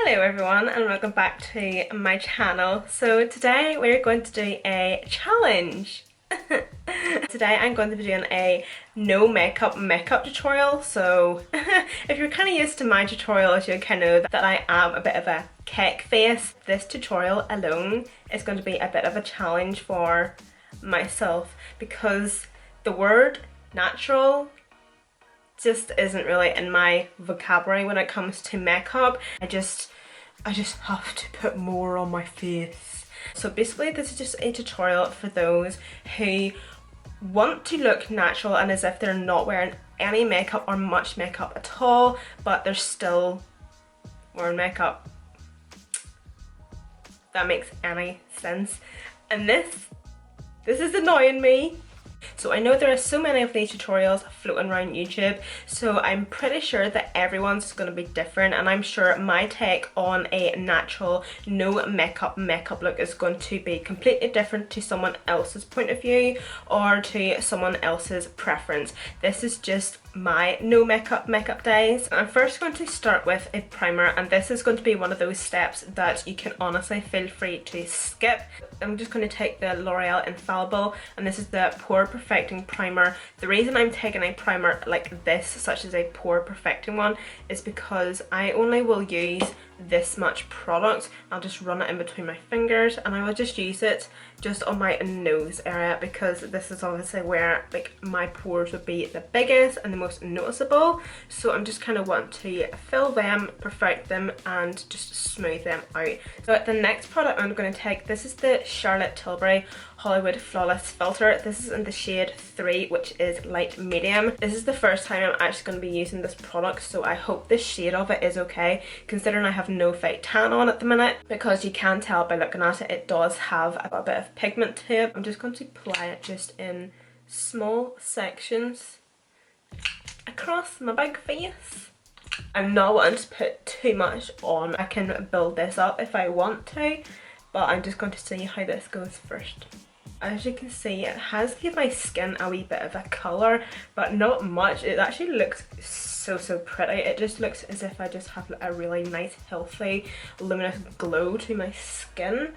Hello everyone and welcome back to my channel. So today we're going to do a challenge. Today I'm going to be doing a no makeup tutorial. So if you're kind of used to my tutorials, you kind of know that I am a bit of a cake face. This tutorial alone is going to be a bit of a challenge for myself because the word natural just isn't really in my vocabulary when it comes to makeup. I just have to put more on my face. So basically this is just a tutorial for those who want to look natural and as if they're not wearing any makeup or much makeup at all, but they're still wearing makeup. If that makes any sense. And this is annoying me. So I know there are so many of these tutorials floating around YouTube, so I'm pretty sure that everyone's going to be different, and I'm sure my take on a natural no makeup look is going to be completely different to someone else's point of view or to someone else's preference. This is just my no makeup days. I'm first going to start with a primer, and this is going to be one of those steps that you can honestly feel free to skip. I'm just going to take the L'Oreal Infallible, and this is the Pore Perfecting Primer. The reason I'm taking a primer like this, such as a pore perfecting one, is because I only will use this much product. I'll just run it in between my fingers and I will just use it just on my nose area, because this is obviously where like my pores would be the biggest and the most noticeable. So I'm just kind of want to fill them, perfect them, and just smooth them out. So the next product I'm going to take, this is the Charlotte Tilbury Hollywood Flawless Filter. This is in the shade 3, which is light medium. This is the first time I'm actually going to be using this product, so I hope the shade of it is okay, considering I have no fake tan on at the minute, because you can tell by looking at it, it does have a bit of pigment to it. I'm just going to apply it just in small sections across my big face. I'm not wanting to put too much on. I can build this up if I want to, but I'm just going to see how this goes first. As you can see, it has given my skin a wee bit of a colour, but not much. It actually looks so pretty. It just looks as if I just have a really nice, healthy, luminous glow to my skin.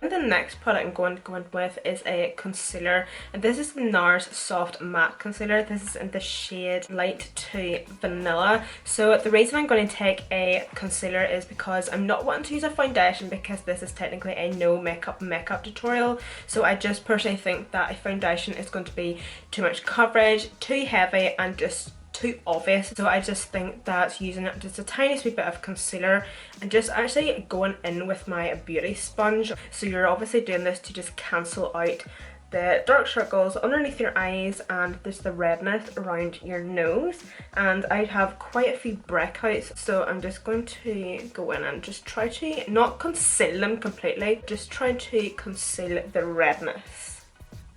And the next product I'm going to go in with is a concealer, and this is the Nars Soft Matte Concealer. This is in the shade Light to Vanilla. So the reason I'm going to take a concealer is because I'm not wanting to use a foundation, because this is technically a no makeup tutorial. So I just personally think that a foundation is going to be too much coverage, too heavy, and just too obvious. So I just think that using just a tiny sweet bit of concealer and just actually going in with my beauty sponge. So you're obviously doing this to just cancel out the dark circles underneath your eyes and there's the redness around your nose, and I have quite a few breakouts, so I'm just going to go in and just try to not conceal them completely, just try to conceal the redness.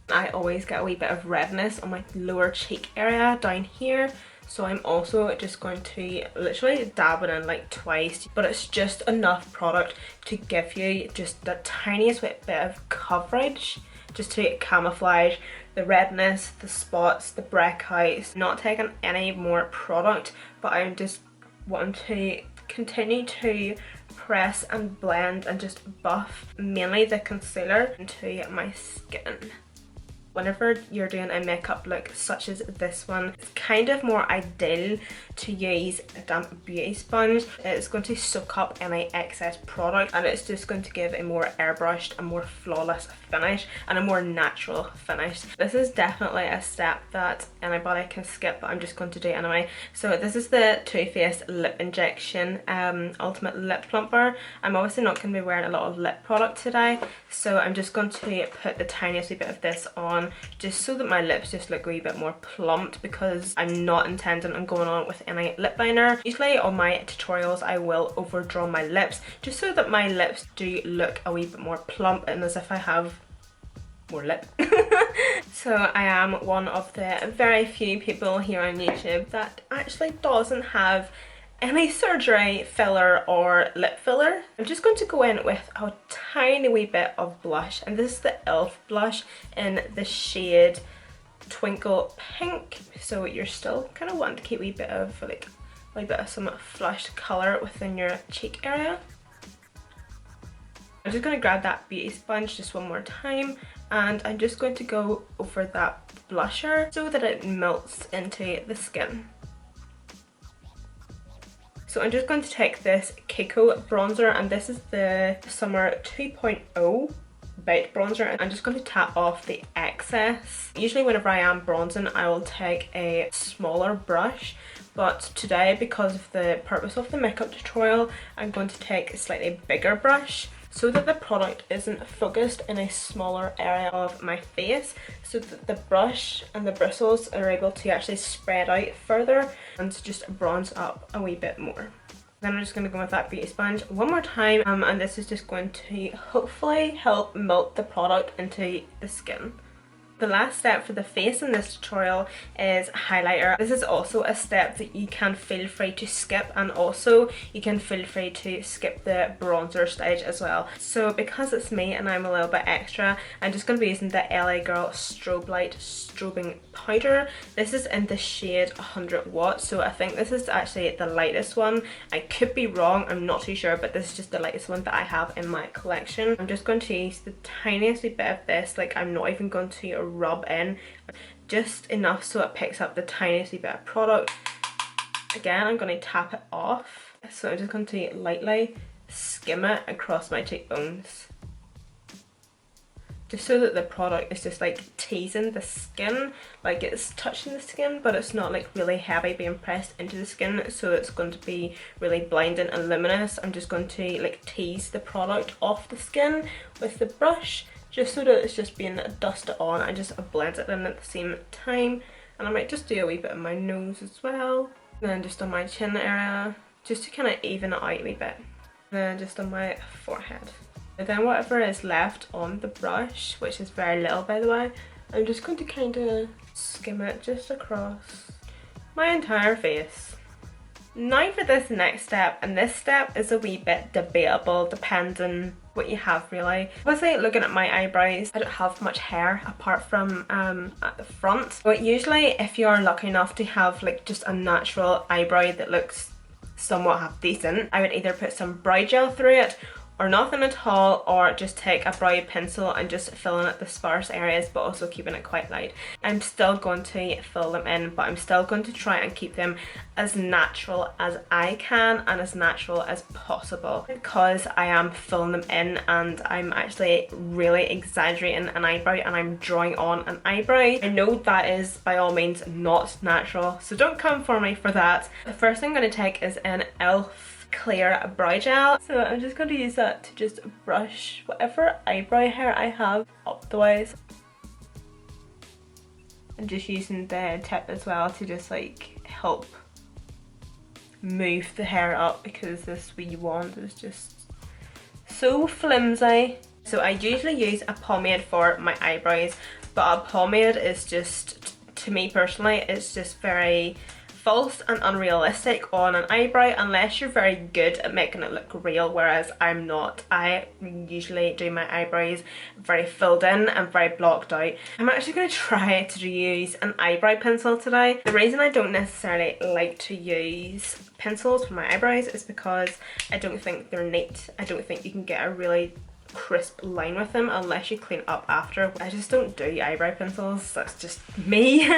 I always get a wee bit of redness on my lower cheek area down here, so I'm also just going to literally dab it in like twice, but it's just enough product to give you just the tiniest bit of coverage, just to camouflage the redness, the spots, the breakouts. Not taking any more product, but I'm just wanting to continue to press and blend and just buff mainly the concealer into my skin. Whenever you're doing a makeup look such as this one, it's kind of more ideal to use a damp beauty sponge. It's going to soak up any excess product and it's just going to give a more airbrushed, a more flawless finish and a more natural finish. This is definitely a step that anybody can skip, but I'm just going to do it anyway. So this is the Too Faced Lip Injection Ultimate Lip Plumper. I'm obviously not going to be wearing a lot of lip product today, so I'm just going to put the tiniest wee bit of this on, just so that my lips just look a wee bit more plumped, because I'm not intending on going on with any lip liner. Usually on my tutorials I will overdraw my lips just so that my lips do look a wee bit more plump and as if I have more lip. So I am one of the very few people here on YouTube that actually doesn't have any surgery, filler or lip filler. I'm just going to go in with a tiny wee bit of blush, and this is the e.l.f. blush in the shade Twinkle Pink. So you're still kind of wanting to keep a wee bit of like a bit of some flushed colour within your cheek area. I'm just going to grab that beauty sponge just one more time, and I'm just going to go over that blusher so that it melts into the skin. So I'm just going to take this Kiko bronzer, and this is the Summer 2.0 Bite bronzer. I'm just going to tap off the excess. Usually whenever I am bronzing I will take a smaller brush, but today, because of the purpose of the makeup tutorial, I'm going to take a slightly bigger brush so that the product isn't focused in a smaller area of my face, so that the brush and the bristles are able to actually spread out further and just bronze up a wee bit more. Then I'm just going to go with that beauty sponge one more time, and this is just going to hopefully help melt the product into the skin. The last step for the face in this tutorial is highlighter. This is also a step that you can feel free to skip, and also you can feel free to skip the bronzer stage as well. So because it's me and I'm a little bit extra, I'm just going to be using the LA Girl Strobe Light Strobing Powder. This is in the shade 100 Watts, so I think this is actually the lightest one. I could be wrong, I'm not too sure, but this is just the lightest one that I have in my collection. I'm just going to use the tiniest bit of this, like I'm not even going to rub in, just enough so it picks up the tiniest bit of product. Again, I'm going to tap it off, so I'm just going to lightly skim it across my cheekbones, just so that the product is just like teasing the skin, like it's touching the skin but it's not like really heavy being pressed into the skin, so it's going to be really blinding and luminous. I'm just going to like tease the product off the skin with the brush, just so that it's just being dusted on. I just blend it in at the same time, and I might just do a wee bit on my nose as well, and then just on my chin area, just to kind of even it out a wee bit, and then just on my forehead. And then whatever is left on the brush, which is very little by the way, I'm just going to kind of skim it just across my entire face. Now for this next step, and this step is a wee bit debatable depending what you have really. Obviously, looking at my eyebrows, I don't have much hair apart from at the front, but usually if you're lucky enough to have like just a natural eyebrow that looks somewhat half decent, I would either put some brow gel through it or nothing at all, or just take a brow pencil and just fill in at the sparse areas but also keeping it quite light. I'm still going to fill them in, but I'm still going to try and keep them as natural as I can and as natural as possible, because I am filling them in and I'm actually really exaggerating an eyebrow and I'm drawing on an eyebrow. I know that is by all means not natural, so don't come for me for that. The first thing I'm going to take is an e.l.f. clear brow gel, so I'm just going to use that to just brush whatever eyebrow hair I have up the ways. I'm just using the tip as well to just like help move the hair up, because this wee wand is just so flimsy. So I usually use a pomade for my eyebrows, but a pomade is just, to me personally, it's just very false and unrealistic on an eyebrow unless you're very good at making it look real, whereas I'm not. I usually do my eyebrows very filled in and very blocked out. I'm actually going to try to use an eyebrow pencil today. The reason I don't necessarily like to use pencils for my eyebrows is because I don't think they're neat. I don't think you can get a really crisp line with them unless you clean up after. I just don't do eyebrow pencils, that's just me.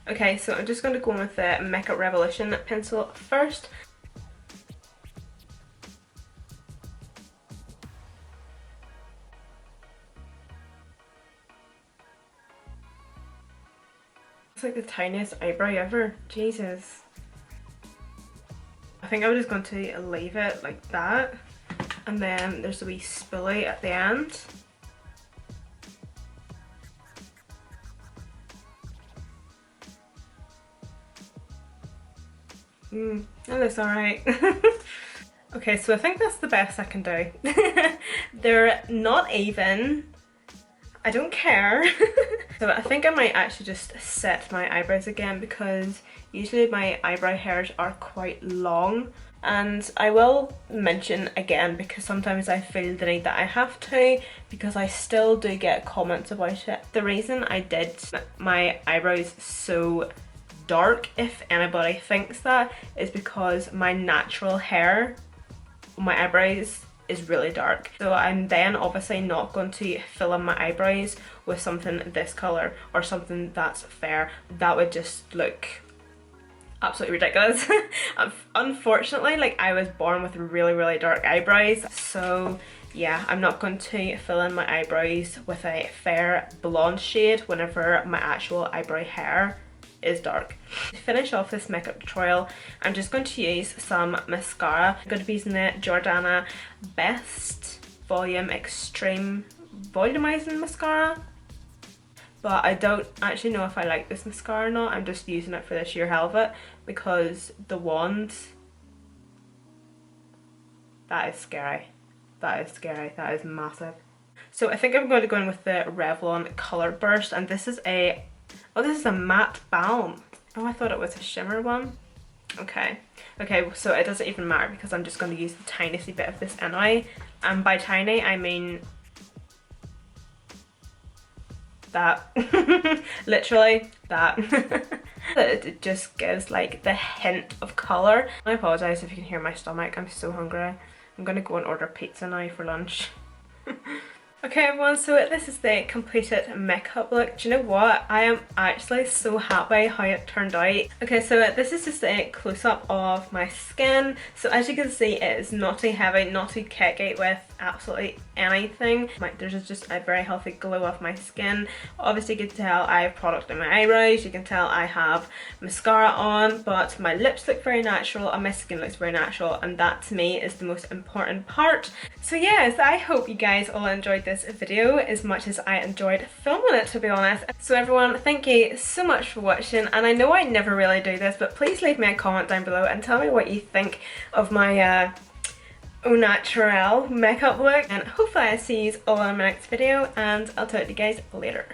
Okay, so I'm just going to go in with the Makeup Revolution pencil first. It's like the tiniest eyebrow ever, Jesus. I think I'm just going to leave it like that. And then there's a wee spoolie at the end. That looks alright. Okay, so I think that's the best I can do. They're not even. I don't care. So I think I might actually just set my eyebrows again, because usually my eyebrow hairs are quite long. And I will mention again, because sometimes I feel the need that I have to, because I still do get comments about it. The reason I did my eyebrows so dark. If anybody thinks that, is because my natural hair, my eyebrows, is really dark. So I'm then obviously not going to fill in my eyebrows with something this colour or something that's fair. That would just look absolutely ridiculous. Unfortunately, like, I was born with really dark eyebrows, so yeah, I'm not going to fill in my eyebrows with a fair blonde shade whenever my actual eyebrow hair is dark. To finish off this makeup tutorial, I'm just going to use some mascara. I'm going to be using the Jordana Best Volume Extreme Volumizing Mascara. But I don't actually know if I like this mascara or not. I'm just using it for the sheer hell of it because the wand, that is scary. That is scary. That is massive. So I think I'm going to go in with the Revlon Color Burst, and this is a, oh, this is a matte balm. Oh, I thought it was a shimmer one. Okay, so it doesn't even matter because I'm just going to use the tiniest bit of this anyway. And by tiny, I mean that. Literally that. It just gives like the hint of colour. I apologise if you can hear my stomach, I'm so hungry. I'm gonna go and order pizza now for lunch. Okay everyone, so this is the completed makeup look. Do you know what? I am actually so happy how it turned out. Okay, so this is just a close-up of my skin. So as you can see, it is not too heavy, not too cakey with absolutely anything. There's just a very healthy glow off my skin. Obviously you can tell I have product in my eyebrows, you can tell I have mascara on, but my lips look very natural and my skin looks very natural, and that to me is the most important part. So yes, I hope you guys all enjoyed this video as much as I enjoyed filming it, to be honest. So everyone, thank you so much for watching, and I know I never really do this, but please leave me a comment down below and tell me what you think of my au naturel makeup look, and hopefully I see you all in my next video, and I'll talk to you guys later.